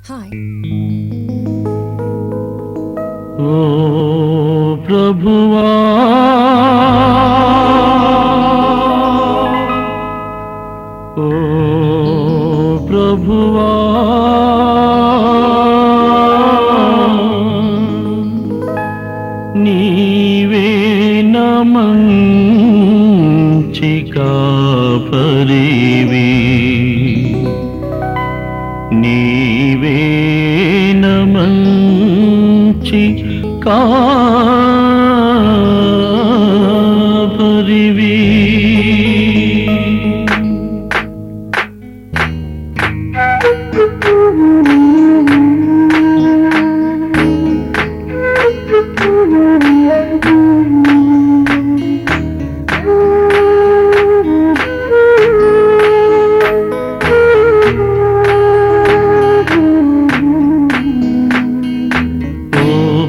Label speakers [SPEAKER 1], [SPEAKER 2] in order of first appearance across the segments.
[SPEAKER 1] Hi.
[SPEAKER 2] ఓ ప్రభువా, ఓ ప్రభువా, నీవే నమంచి కాపరివి, నీవే నమంచి కాపరివి.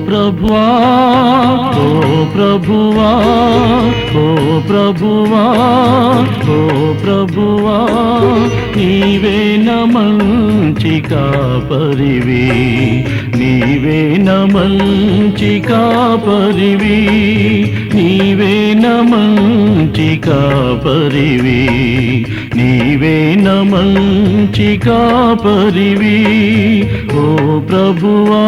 [SPEAKER 2] ప్రభువా, ఓ ప్రభువా, ఓ ప్రభువా, ఓ ప్రభువా, నీవే నమంచి కాపరివి, నీవే నమంచి కాపరివి, నీవే నమంచి కాపరివి, నీవే నమంచి కాపరివి. ఓ ప్రభువా,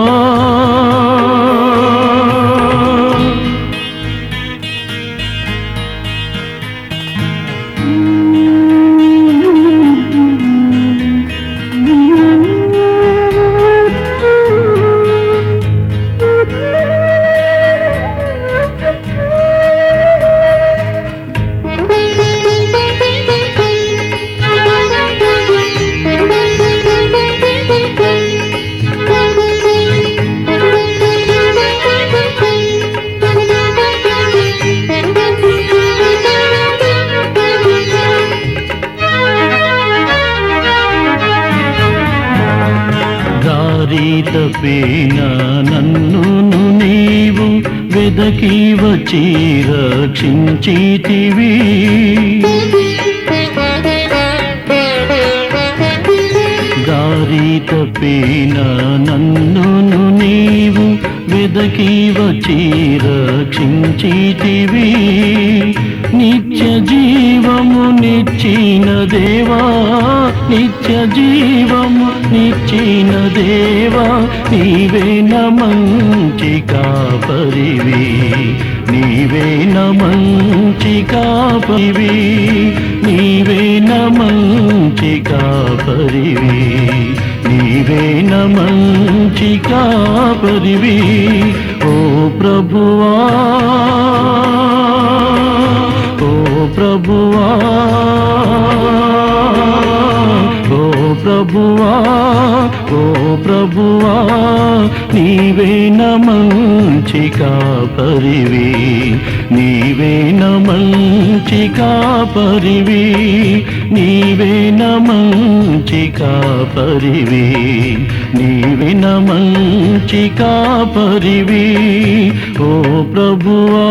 [SPEAKER 2] తప్పిన నన్ను నీవు వెదకి వచ్చి రక్షించితివి, దారి తప్పిన నన్ను నీవు వెదకి వచ్చి రక్షించితివి. నిత్య జీవము నిచ్చిన దేవా, నిత్య జీవము నిచ్చిన దేవా, నీవే నమంచి కాపరివి, నీవే నమంచి కాపరివి, నీవే నమంచి కాపరివి, నీవే నమంచి కాపరివి. ఓ ప్రభువా, ఓ ప్రభువా, ఓ ప్రభువా, ఓ ప్రభువా, నీవే నమంచి కాపరివి, నీవే నమంచి కాపరివి, నీవే నమంచి కాపరివి, నీవే నమంచి కాపరివి. ఓ ప్రభువా,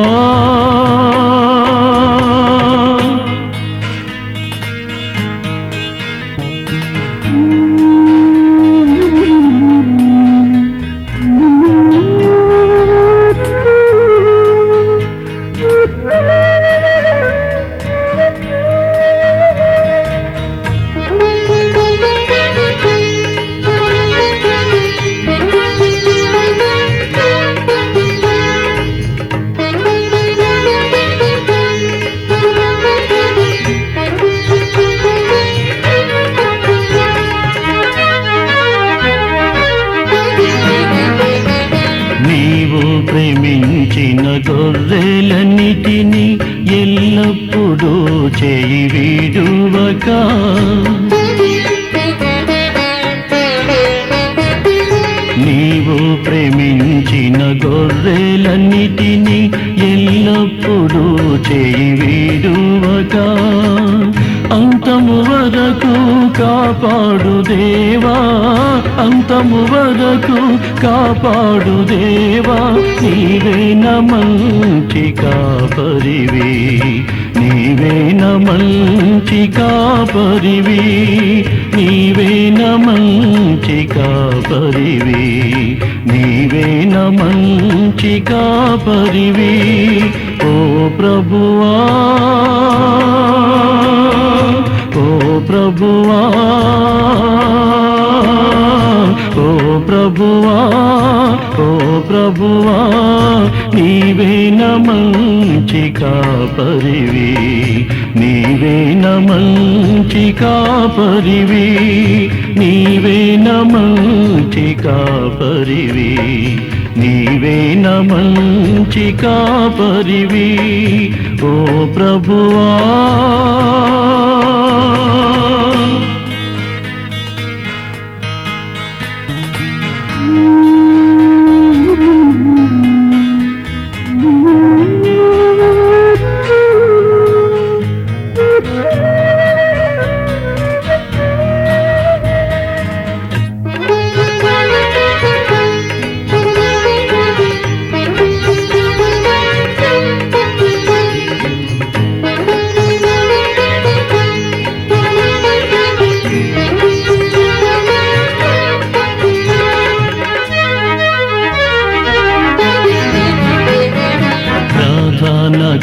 [SPEAKER 2] ప్రేమించిన గొర్రెలన్నిటిని ఎల్లప్పుడూ చేయి వీడువక, నీవు ప్రేమించిన గొర్రెలన్నిటిని ఎల్లప్పుడూ చేయి వీడువక, అంతము వరకు కాపాడు దేవా, అంతము వరకు కాపాడు దేవా, నీవే నమంచి కాపరివి, నీవేన మంచి కాపరివి, నీవేన మంచి కాపరివి, నీవేన మంచి కాపరివి. ఓ ప్రభువా, ఓ ప్రభువా, ఓ ప్రభువా, ఓ ప్రభువా, నీవేన మంచి కాపరివి, నీవేన మంచి కాపరివి, నీవేన మంచి కాపరివి, నీవేన మంచి కాపరివి. ఓ ప్రభువా,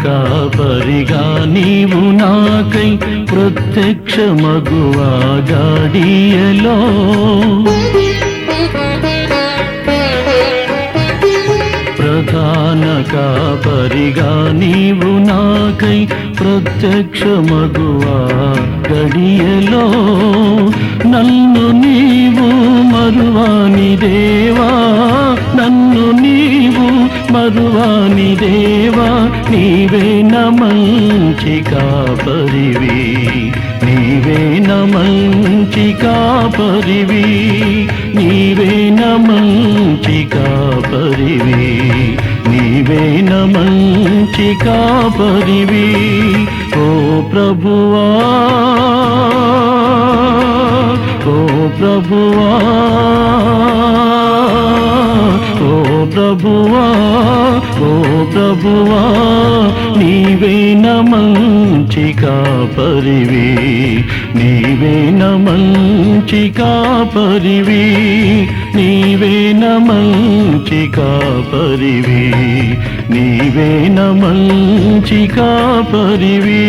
[SPEAKER 2] కాపరిగా నీవు నాకై ప్రత్యక్ష మగువా గాడియలో, ప్రధాన కాపరిగా నీవు నాకై ప్రత్యక్ష మగువా గడియలో, నన్ను నీవు మరువాని దేవా, నన్ను నీవు మరువాని దేవా, నీవేన మంచి కాపరివి, నీవేన మంచి కాపరివి, నీవేన మంచి కాపరివి, నీవేన మంచి కాపరివి. ఓ ప్రభువా, ఓ ప్రభువా, ఓ ప్రభువా, ఓ ప్రభువా, నీవేన మంచి కాపరివి, నీవేన మంచి కాపరివి, నీవేన మంచి కాపరివి, నీవేన మంచి కాపరివి.